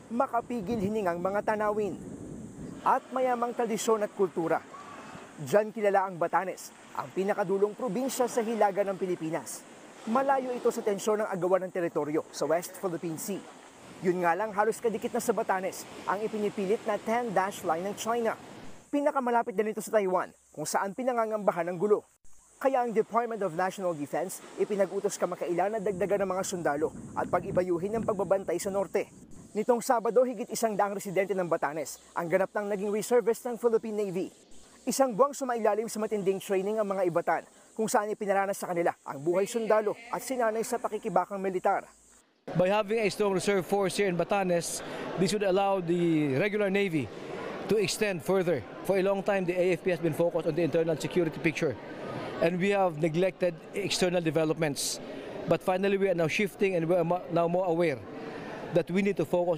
makapigil hiningang mga tanawin at mayamang tradisyon at kultura. Diyan kilala ang Batanes, ang pinakadulong probinsya sa hilaga ng Pilipinas. Malayo ito sa tensyon ng agawan ng teritoryo sa West Philippine Sea. Yun nga lang, halos kadikit na sa Batanes ang ipinipilit na 10-dash line ng China. Pinakamalapit din ito sa Taiwan, kung saan pinangangambahan ng gulo. Kaya ang Department of National Defense ipinag-utos kamakailan na dagdagan ng mga sundalo at pag-ibayuhin ng pagbabantay sa norte. Nitong Sabado, higit 100 residente ng Batanes ang ganap ng naging reservist ng Philippine Navy. Isang buwang sumailalim sa matinding training ang mga ibatan, kung saan ipinaranas sa kanila ang buhay sundalo at sinanay sa pakikibakang militar. By having a strong reserve force here in Batanes, this would allow the regular Navy to extend further. For a long time, the AFP has been focused on the internal security picture, and we have neglected external developments. But finally, we are now shifting, and we are now more aware that we need to focus